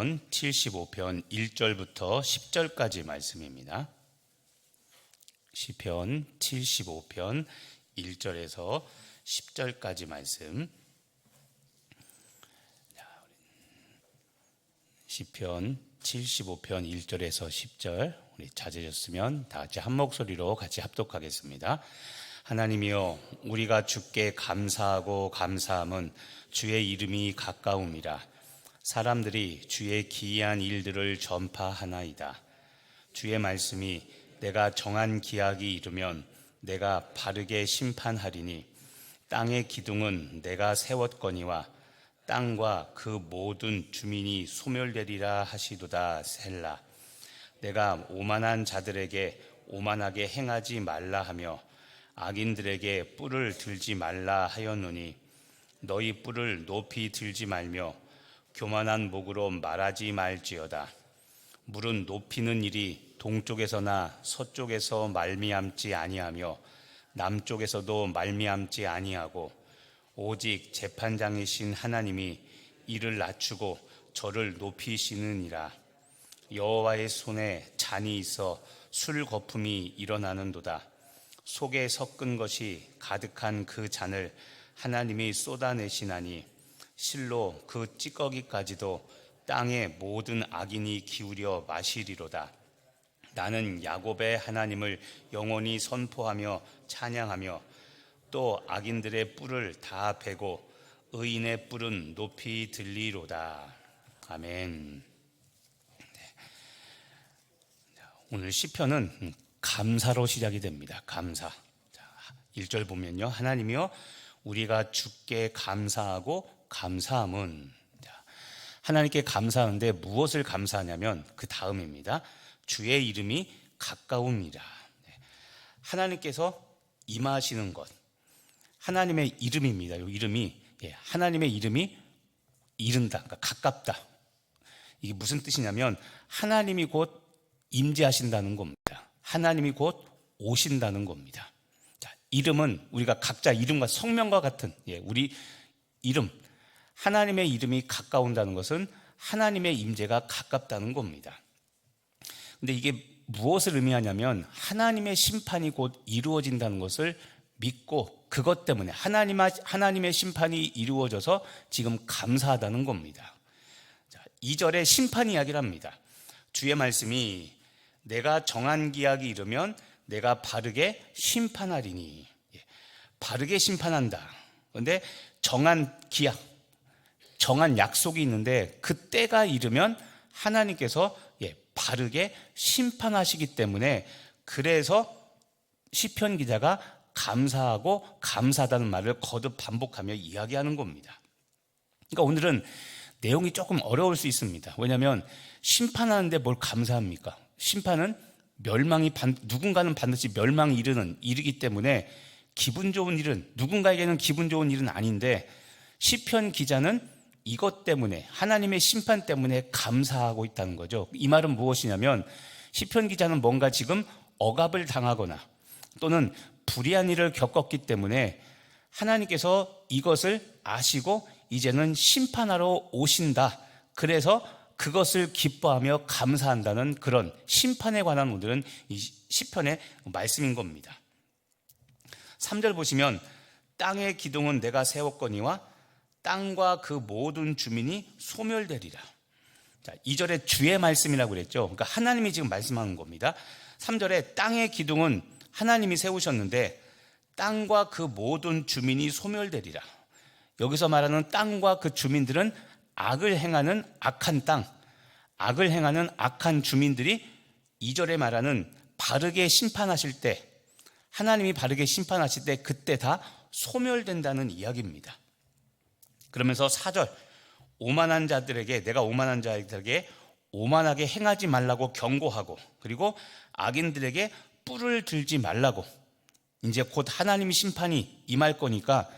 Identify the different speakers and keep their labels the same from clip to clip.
Speaker 1: 시편 75편 1절부터 10절까지 말씀입니다. 시편 75편 1절에서 10절까지 말씀. 시편 75편 1절에서 10절 우리 찾으셨으면 다 같이 한 목소리로 같이 합독하겠습니다. 하나님이여, 우리가 주께 감사하고 감사함은 주의 이름이 가까움이라. 사람들이 주의 기이한 일들을 전파하나이다. 주의 말씀이 내가 정한 기약이 이르면 내가 바르게 심판하리니, 땅의 기둥은 내가 세웠거니와 땅과 그 모든 주민이 소멸되리라 하시도다. 셀라. 내가 오만한 자들에게 오만하게 행하지 말라 하며 악인들에게 뿔을 들지 말라 하였노니, 너희 뿔을 높이 들지 말며 교만한 목으로 말하지 말지어다. 물은 높이는 일이 동쪽에서나 서쪽에서 말미암지 아니하며 남쪽에서도 말미암지 아니하고, 오직 재판장이신 하나님이 이를 낮추고 저를 높이시느니라. 여호와의 손에 잔이 있어 술 거품이 일어나는도다. 속에 섞은 것이 가득한 그 잔을 하나님이 쏟아내시나니, 실로 그 찌꺼기까지도 땅의 모든 악인이 기울여 마시리로다. 나는 야곱의 하나님을 영원히 선포하며 찬양하며 또 악인들의 뿔을 다 베고 의인의 뿔은 높이 들리로다. 아멘. 오늘 시편은 감사로 시작이 됩니다. 감사. 1절 보면요, 하나님이여, 우리가 주께 감사하고 감사함은, 하나님께 감사하는데 무엇을 감사하냐면 그 다음입니다. 주의 이름이 가까움이라. 하나님께서 임하시는 것, 하나님의 이름입니다. 이 이름이, 하나님의 이름이 이른다, 그러니까 가깝다. 이게 무슨 뜻이냐면 하나님이 곧 임재하신다는 겁니다. 하나님이 곧 오신다는 겁니다. 자, 이름은 우리가 각자 이름과 성명과 같은, 우리 이름, 하나님의 이름이 가까운다는 것은 하나님의 임재가 가깝다는 겁니다. 근데 이게 무엇을 의미하냐면 하나님의 심판이 곧 이루어진다는 것을 믿고, 그것 때문에 하나님의 심판이 이루어져서 지금 감사하다는 겁니다. 자, 2절에 심판 이야기를 합니다. 주의 말씀이 내가 정한 기약이 이르면 내가 바르게 심판하리니. 바르게 심판한다. 그런데 정한 기약, 정한 약속이 있는데 그 때가 이르면 하나님께서 바르게 심판하시기 때문에, 그래서 시편 기자가 감사하고 감사하다는 말을 거듭 반복하며 이야기하는 겁니다. 그러니까 오늘은 내용이 조금 어려울 수 있습니다. 왜냐하면 심판하는데 뭘 감사합니까? 심판은 누군가는 반드시 멸망이 이르기 때문에 기분 좋은 일은, 누군가에게는 기분 좋은 일은 아닌데, 시편 기자는 이것 때문에, 하나님의 심판 때문에 감사하고 있다는 거죠. 이 말은 무엇이냐면 시편 기자는 뭔가 지금 억압을 당하거나 또는 불의한 일을 겪었기 때문에 하나님께서 이것을 아시고 이제는 심판하러 오신다. 그래서 그것을 기뻐하며 감사한다는 그런 심판에 관한 오늘은 이 시편의 말씀인 겁니다. 3절 보시면 땅의 기둥은 내가 세웠거니와 땅과 그 모든 주민이 소멸되리라. 자, 2절에 주의 말씀이라고 그랬죠. 그러니까 하나님이 지금 말씀하는 겁니다. 3절에 땅의 기둥은 하나님이 세우셨는데 땅과 그 모든 주민이 소멸되리라. 여기서 말하는 땅과 그 주민들은 악을 행하는 악한 땅, 악을 행하는 악한 주민들이 2절에 말하는 바르게 심판하실 때, 하나님이 바르게 심판하실 때 그때 다 소멸된다는 이야기입니다. 그러면서 4절, 내가 오만한 자들에게 오만하게 행하지 말라고 경고하고, 그리고 악인들에게 뿔을 들지 말라고, 이제 곧 하나님의 심판이 임할 거니까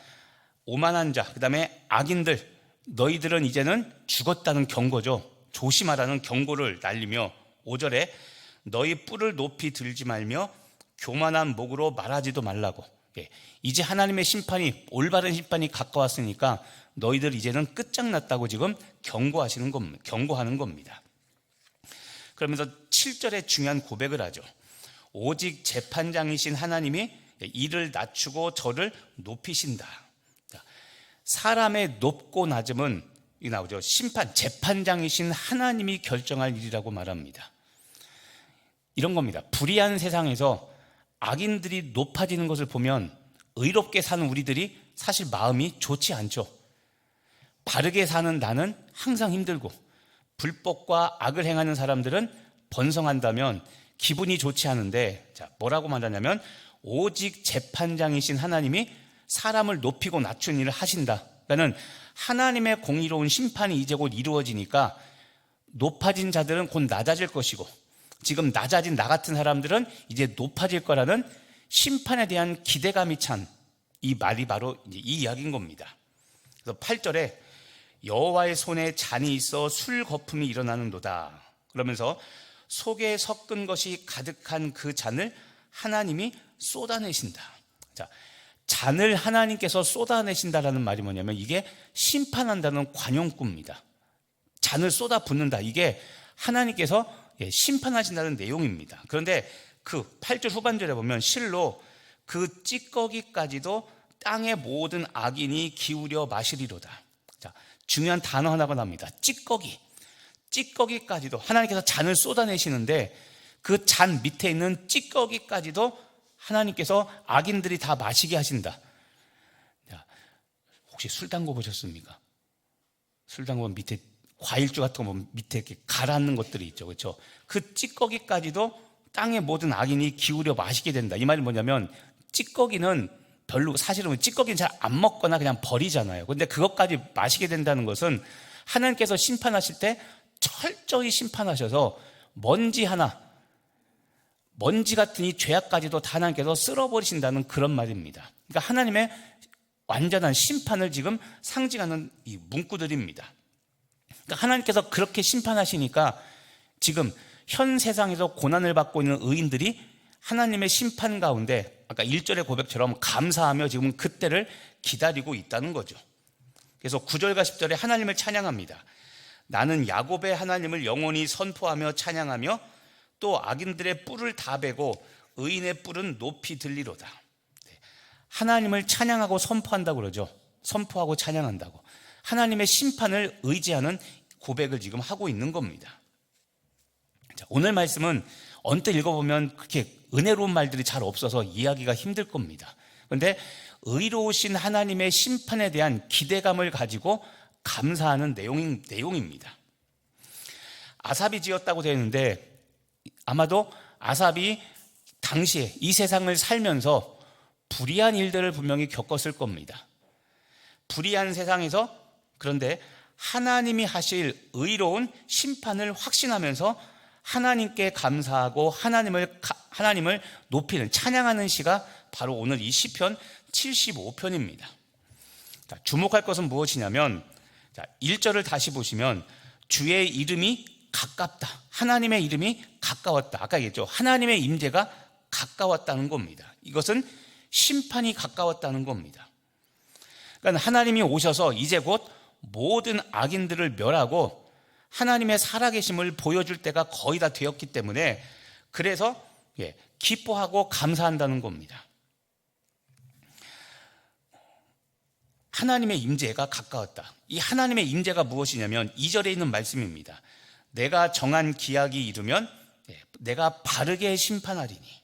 Speaker 1: 오만한 자, 그 다음에 악인들, 너희들은 이제는 죽었다는 경고죠. 조심하라는 경고를 날리며, 5절에 너희 뿔을 높이 들지 말며 교만한 목으로 말하지도 말라고. 이제 하나님의 심판이, 올바른 심판이 가까웠으니까 너희들 이제는 끝장났다고 지금 경고하는 겁니다. 그러면서 7절에 중요한 고백을 하죠. 오직 재판장이신 하나님이 이를 낮추고 저를 높이신다. 사람의 높고 낮음은 이 나오죠. 재판장이신 하나님이 결정할 일이라고 말합니다. 이런 겁니다. 불의한 세상에서 악인들이 높아지는 것을 보면 의롭게 사는 우리들이 사실 마음이 좋지 않죠. 바르게 사는 나는 항상 힘들고 불법과 악을 행하는 사람들은 번성한다면 기분이 좋지 않은데, 뭐라고 말하냐면 오직 재판장이신 하나님이 사람을 높이고 낮추는 일을 하신다. 그러니까 하나님의 공의로운 심판이 이제 곧 이루어지니까 높아진 자들은 곧 낮아질 것이고, 지금 낮아진 나 같은 사람들은 이제 높아질 거라는 심판에 대한 기대감이 찬 이 말이 바로 이 이야기인 겁니다. 그래서 8절에 여호와의 손에 잔이 있어 술 거품이 일어나는도다. 그러면서 속에 섞은 것이 가득한 그 잔을 하나님이 쏟아내신다. 자, 잔을 하나님께서 쏟아내신다라는 말이 뭐냐면 이게 심판한다는 관용구입니다. 잔을 쏟아 붓는다. 이게 하나님께서 심판하신다는 내용입니다. 그런데 그 8절 후반절에 보면 실로 그 찌꺼기까지도 땅의 모든 악인이 기울여 마시리로다. 자, 중요한 단어 하나가 나옵니다. 찌꺼기까지도 하나님께서 잔을 쏟아내시는데 그 잔 밑에 있는 찌꺼기까지도 하나님께서 악인들이 다 마시게 하신다. 자, 혹시 술 담궈 보셨습니까? 술 담그면 밑에 과일주 같은 거 보면 밑에 이렇게 가라앉는 것들이 있죠. 그렇죠? 그 찌꺼기까지도 땅의 모든 악인이 기울여 마시게 된다. 이 말이 뭐냐면 찌꺼기는 사실은 찌꺼기는 잘 안 먹거나 그냥 버리잖아요. 그런데 그것까지 마시게 된다는 것은 하나님께서 심판하실 때 철저히 심판하셔서 먼지 같은 이 죄악까지도 다 하나님께서 쓸어버리신다는 그런 말입니다. 그러니까 하나님의 완전한 심판을 지금 상징하는 이 문구들입니다. 그러니까 하나님께서 그렇게 심판하시니까 지금 현 세상에서 고난을 받고 있는 의인들이 하나님의 심판 가운데 아까 1절의 고백처럼 감사하며 지금 그때를 기다리고 있다는 거죠. 그래서 9절과 10절에 하나님을 찬양합니다. 나는 야곱의 하나님을 영원히 선포하며 찬양하며 또 악인들의 뿔을 다 베고 의인의 뿔은 높이 들리로다. 하나님을 찬양하고 선포한다고 그러죠. 선포하고 찬양한다고. 하나님의 심판을 의지하는 고백을 지금 하고 있는 겁니다. 자, 오늘 말씀은 언뜻 읽어보면 그렇게 은혜로운 말들이 잘 없어서 이해하기가 힘들 겁니다. 그런데 의로우신 하나님의 심판에 대한 기대감을 가지고 감사하는 내용입니다. 아삽이 지었다고 되어 있는데 아마도 아삽이 당시에 이 세상을 살면서 불의한 일들을 분명히 겪었을 겁니다. 불의한 세상에서 그런데 하나님이 하실 의로운 심판을 확신하면서 하나님께 감사하고 하나님을 높이는 찬양하는 시가 바로 오늘 이 시편 75편입니다. 자, 주목할 것은 무엇이냐면 1절을 다시 보시면 주의 이름이 가깝다. 하나님의 이름이 가까웠다. 아까 얘기했죠. 하나님의 임재가 가까웠다는 겁니다. 이것은 심판이 가까웠다는 겁니다. 그러니까 하나님이 오셔서 이제 곧 모든 악인들을 멸하고 하나님의 살아계심을 보여줄 때가 거의 다 되었기 때문에 그래서 기뻐하고 감사한다는 겁니다. 하나님의 임재가 가까웠다. 이 하나님의 임재가 무엇이냐면 2절에 있는 말씀입니다. 내가 정한 기약이 이르면 내가 바르게 심판하리니.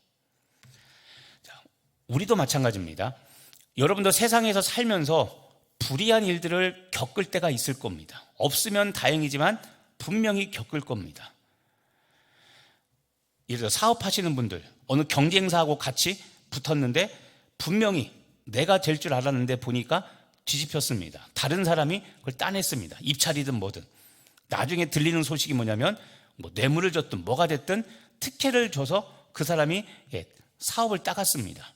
Speaker 1: 우리도 마찬가지입니다. 여러분도 세상에서 살면서 불의한 일들을 겪을 때가 있을 겁니다. 없으면 다행이지만 분명히 겪을 겁니다. 예를 들어 사업하시는 분들, 어느 경쟁사하고 같이 붙었는데 분명히 내가 될 줄 알았는데 보니까 뒤집혔습니다. 다른 사람이 그걸 따냈습니다. 입찰이든 뭐든. 나중에 들리는 소식이 뭐냐면 뇌물을 줬든 뭐가 됐든 특혜를 줘서 그 사람이 사업을 따갔습니다.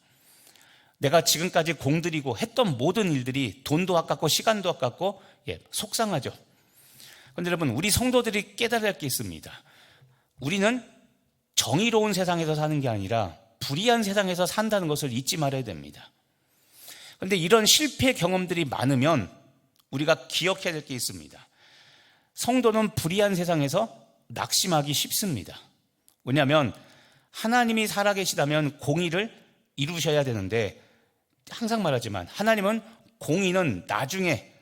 Speaker 1: 내가 지금까지 공들이고 했던 모든 일들이 돈도 아깝고 시간도 아깝고 속상하죠. 그런데 여러분, 우리 성도들이 깨달아야 할 게 있습니다. 우리는 정의로운 세상에서 사는 게 아니라 불의한 세상에서 산다는 것을 잊지 말아야 됩니다. 그런데 이런 실패 경험들이 많으면 우리가 기억해야 될 게 있습니다. 성도는 불의한 세상에서 낙심하기 쉽습니다. 왜냐하면 하나님이 살아계시다면 공의를 이루셔야 되는데, 항상 말하지만 하나님은 공의는 나중에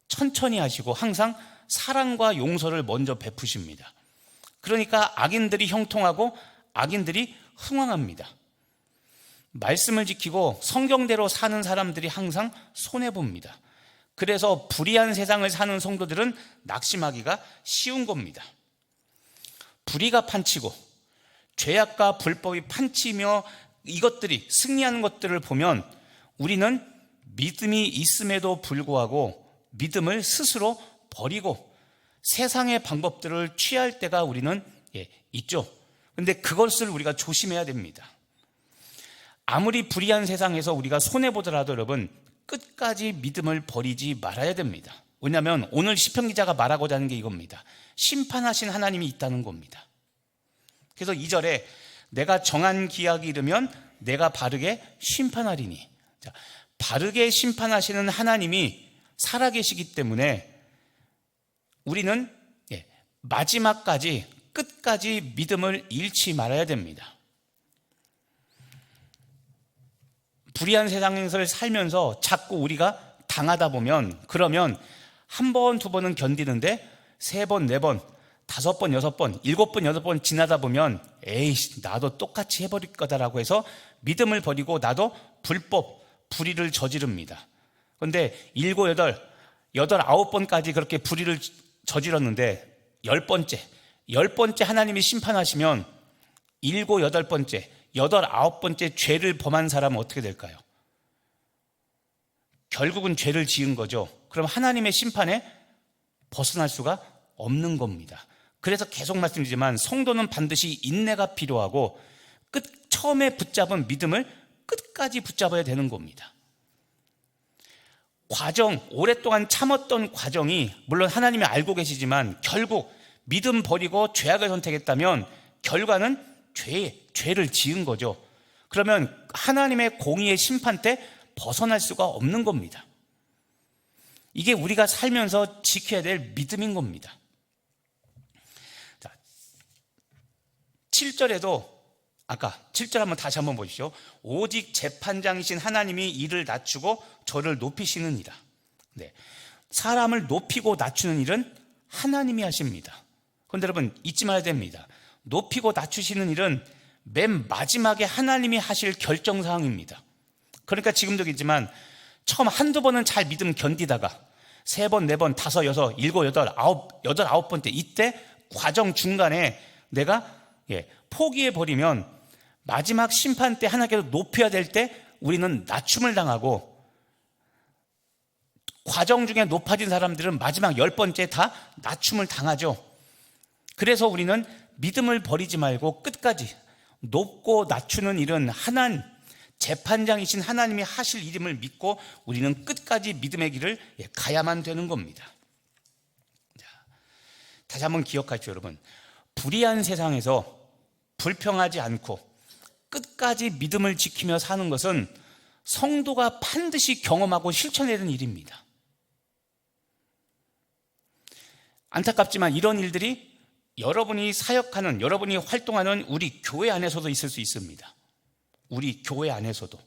Speaker 1: 천천히 하시고 항상 사랑과 용서를 먼저 베푸십니다. 그러니까 악인들이 형통하고 악인들이 흥왕합니다. 말씀을 지키고 성경대로 사는 사람들이 항상 손해봅니다. 그래서 불의한 세상을 사는 성도들은 낙심하기가 쉬운 겁니다. 불의가 판치고 죄악과 불법이 판치며 이것들이 승리하는 것들을 보면 우리는 믿음이 있음에도 불구하고 믿음을 스스로 버리고 세상의 방법들을 취할 때가 우리는 있죠. 그런데 그것을 우리가 조심해야 됩니다. 아무리 불의한 세상에서 우리가 손해보더라도 여러분, 끝까지 믿음을 버리지 말아야 됩니다. 왜냐하면 오늘 시편 기자가 말하고자 하는 게 이겁니다. 심판하신 하나님이 있다는 겁니다. 그래서 2절에 내가 정한 기약이 이르면 내가 바르게 심판하리니, 자, 바르게 심판하시는 하나님이 살아계시기 때문에 우리는 마지막까지 끝까지 믿음을 잃지 말아야 됩니다. 불의한 세상에서 살면서 자꾸 우리가 당하다 보면, 그러면 한 번, 두 번은 견디는데 3번, 4번, 5번, 6번, 7번, 8번 지나다 보면 에이씨, 나도 똑같이 해버릴 거다라고 해서 믿음을 버리고 나도 불법, 불의를 저지릅니다. 그런데 7, 8, 9번까지 그렇게 불의를 저질렀는데 10번째 하나님이 심판하시면 7, 8번째, 8, 9번째 죄를 범한 사람은 어떻게 될까요? 결국은 죄를 지은 거죠. 그럼 하나님의 심판에 벗어날 수가 없는 겁니다. 그래서 계속 말씀드리지만 성도는 반드시 인내가 필요하고 처음에 붙잡은 믿음을 끝까지 붙잡아야 되는 겁니다. 오랫동안 참았던 과정이 물론 하나님이 알고 계시지만 결국 믿음 버리고 죄악을 선택했다면 결과는 죄를 지은 거죠. 그러면 하나님의 공의의 심판 때 벗어날 수가 없는 겁니다. 이게 우리가 살면서 지켜야 될 믿음인 겁니다. 자, 7절에도 아까 7절 한번 다시 한번 보십시오. 오직 재판장이신 하나님이 이를 낮추고 저를 높이시느니라. 네, 사람을 높이고 낮추는 일은 하나님이 하십니다. 그런데 여러분 잊지 말아야 됩니다. 높이고 낮추시는 일은 맨 마지막에 하나님이 하실 결정사항입니다. 그러니까 지금도 있지만 처음 한두 번은 잘 믿음 견디다가 3번, 4번, 5, 6, 7, 8, 9번째 이때 과정 중간에 내가 포기해버리면 마지막 심판 때 하나님께서 높여야 될 때 우리는 낮춤을 당하고, 과정 중에 높아진 사람들은 마지막 10번째 다 낮춤을 당하죠. 그래서 우리는 믿음을 버리지 말고 끝까지 높고 낮추는 일은 하나님, 재판장이신 하나님이 하실 일임을 믿고 우리는 끝까지 믿음의 길을 가야만 되는 겁니다. 자, 다시 한번 기억하십시오, 여러분. 불의한 세상에서 불평하지 않고 끝까지 믿음을 지키며 사는 것은 성도가 반드시 경험하고 실천해야 되는 일입니다. 안타깝지만 이런 일들이 여러분이 사역하는, 여러분이 활동하는 우리 교회 안에서도 있을 수 있습니다. 우리 교회 안에서도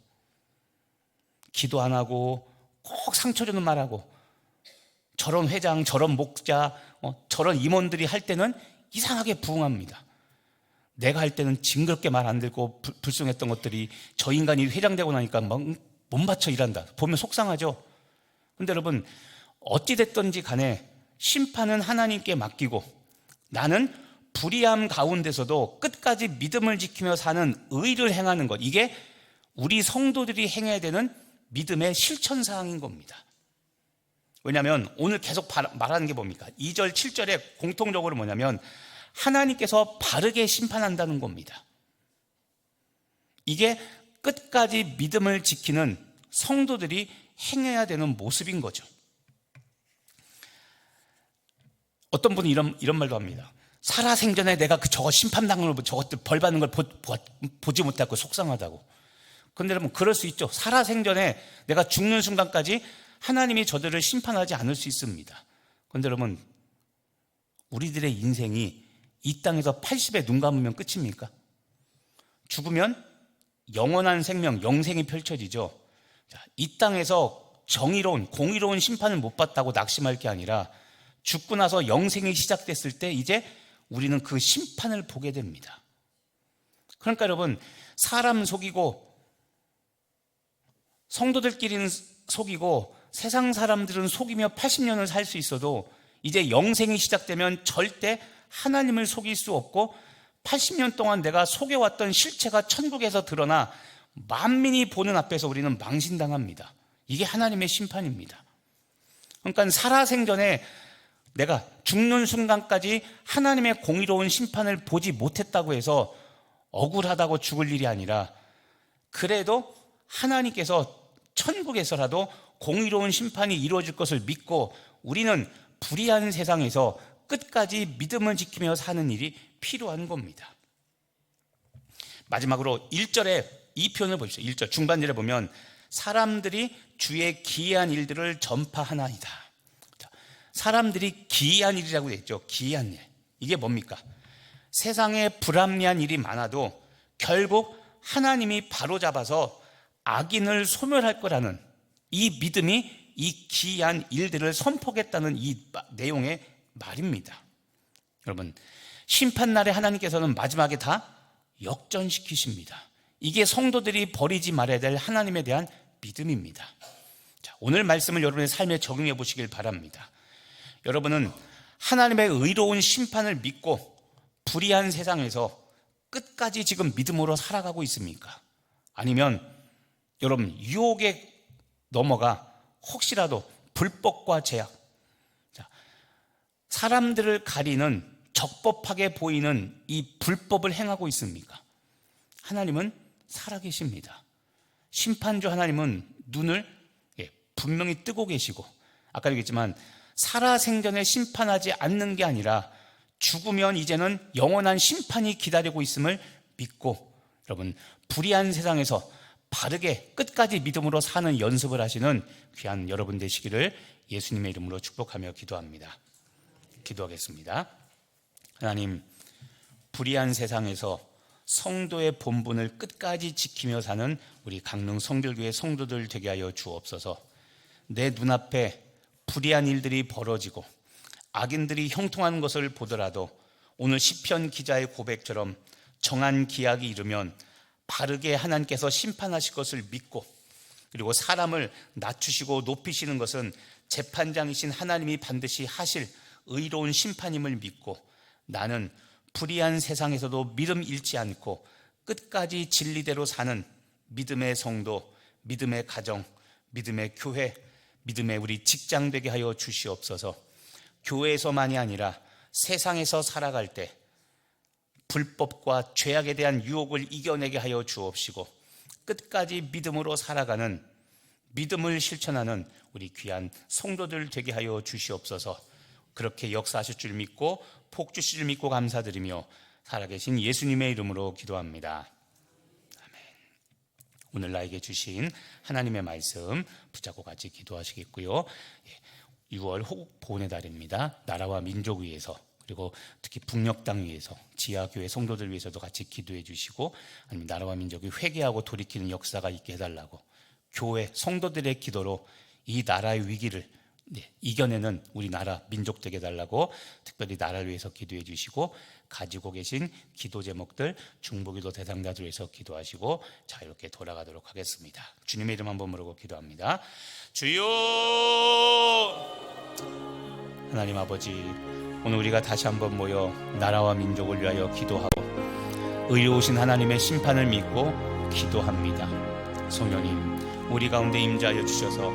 Speaker 1: 기도 안 하고 꼭 상처 주는 말하고 저런 회장, 저런 목자, 저런 임원들이 할 때는 이상하게 부응합니다. 내가 할 때는 징그럽게 말 안 듣고 불순했던 것들이 저 인간이 회장되고 나니까 막 못 받쳐 일한다. 보면 속상하죠. 그런데 여러분 어찌됐든지 간에 심판은 하나님께 맡기고 나는 불의함 가운데서도 끝까지 믿음을 지키며 사는 의를 행하는 것, 이게 우리 성도들이 행해야 되는 믿음의 실천사항인 겁니다. 왜냐하면 오늘 계속 말하는 게 뭡니까? 2절, 7절에 공통적으로 뭐냐면 하나님께서 바르게 심판한다는 겁니다. 이게 끝까지 믿음을 지키는 성도들이 행해야 되는 모습인 거죠. 어떤 분이 이런 말도 합니다. 살아생전에 내가 저거 심판당하는 거, 저것들 벌 받는 걸 보지 못하고 속상하다고. 그런데 여러분, 그럴 수 있죠. 살아생전에 내가 죽는 순간까지 하나님이 저들을 심판하지 않을 수 있습니다. 그런데 여러분, 우리들의 인생이 이 땅에서 80에 눈 감으면 끝입니까? 죽으면 영원한 생명, 영생이 펼쳐지죠. 이 땅에서 정의로운, 공의로운 심판을 못 받다고 낙심할 게 아니라 죽고 나서 영생이 시작됐을 때 이제 우리는 그 심판을 보게 됩니다. 그러니까 여러분, 사람 속이고 성도들끼리는 속이고 세상 사람들은 속이며 80년을 살 수 있어도 이제 영생이 시작되면 절대 하나님을 속일 수 없고 80년 동안 내가 속여왔던 실체가 천국에서 드러나 만민이 보는 앞에서 우리는 망신당합니다. 이게 하나님의 심판입니다. 그러니까 살아생전에 내가 죽는 순간까지 하나님의 공의로운 심판을 보지 못했다고 해서 억울하다고 죽을 일이 아니라 그래도 하나님께서 천국에서라도 공의로운 심판이 이루어질 것을 믿고 우리는 불의한 세상에서 끝까지 믿음을 지키며 사는 일이 필요한 겁니다. 마지막으로 1절에 이 표현을 보십시오. 1절 중반절에 보면 사람들이 주의 기이한 일들을 전파하나이다. 사람들이 기이한 일이라고 되어 있죠. 기이한 일. 이게 뭡니까? 세상에 불합리한 일이 많아도 결국 하나님이 바로잡아서 악인을 소멸할 거라는 이 믿음이 이 기이한 일들을 선포하겠다는 이 내용의 말입니다. 여러분, 심판날에 하나님께서는 마지막에 다 역전시키십니다. 이게 성도들이 버리지 말아야 될 하나님에 대한 믿음입니다. 자, 오늘 말씀을 여러분의 삶에 적용해 보시길 바랍니다. 여러분은 하나님의 의로운 심판을 믿고 불의한 세상에서 끝까지 지금 믿음으로 살아가고 있습니까? 아니면 여러분 유혹에 넘어가 혹시라도 불법과 제약, 사람들을 가리는 적법하게 보이는 이 불법을 행하고 있습니까? 하나님은 살아계십니다. 심판주 하나님은 눈을 분명히 뜨고 계시고 아까 얘기했지만 살아생전에 심판하지 않는 게 아니라 죽으면 이제는 영원한 심판이 기다리고 있음을 믿고 여러분 불의한 세상에서 바르게 끝까지 믿음으로 사는 연습을 하시는 귀한 여러분 되시기를 예수님의 이름으로 축복하며 기도합니다. 기도하겠습니다. 하나님, 불의한 세상에서 성도의 본분을 끝까지 지키며 사는 우리 강릉 성결교회 성도들 되게 하여 주옵소서. 내 눈앞에 불의한 일들이 벌어지고 악인들이 형통하는 것을 보더라도 오늘 시편 기자의 고백처럼 정한 기약이 이르면 바르게 하나님께서 심판하실 것을 믿고 그리고 사람을 낮추시고 높이시는 것은 재판장이신 하나님이 반드시 하실 의로운 심판임을 믿고 나는 불의한 세상에서도 믿음 잃지 않고 끝까지 진리대로 사는 믿음의 성도, 믿음의 가정, 믿음의 교회, 믿음의 우리 직장 되게 하여 주시옵소서. 교회에서만이 아니라 세상에서 살아갈 때 불법과 죄악에 대한 유혹을 이겨내게 하여 주옵시고 끝까지 믿음으로 살아가는 믿음을 실천하는 우리 귀한 성도들 되게 하여 주시옵소서. 그렇게 역사하실 줄 믿고 복 주실 줄 믿고 감사드리며 살아계신 예수님의 이름으로 기도합니다. 아멘. 오늘 나에게 주신 하나님의 말씀 붙잡고 같이 기도하시겠고요. 6월 호국 보훈의 달입니다. 나라와 민족 위해서 그리고 특히 북녘 땅 위해서 지하교회 성도들 위해서도 같이 기도해 주시고 아니면 나라와 민족이 회개하고 돌이키는 역사가 있게 해달라고 교회 성도들의 기도로 이 나라의 위기를 이겨내는 우리 나라 민족 되게 해달라고 특별히 나라를 위해서 기도해 주시고 가지고 계신 기도 제목들 중보기도 대상자들 위해서 기도하시고 자 이렇게 돌아가도록 하겠습니다. 주님의 이름 한번 부르고 기도합니다. 주여 하나님 아버지 오늘 우리가 다시 한번 모여 나라와 민족을 위하여 기도하고 의로우신 하나님의 심판을 믿고 기도합니다. 성령님 우리 가운데 임재하여 주셔서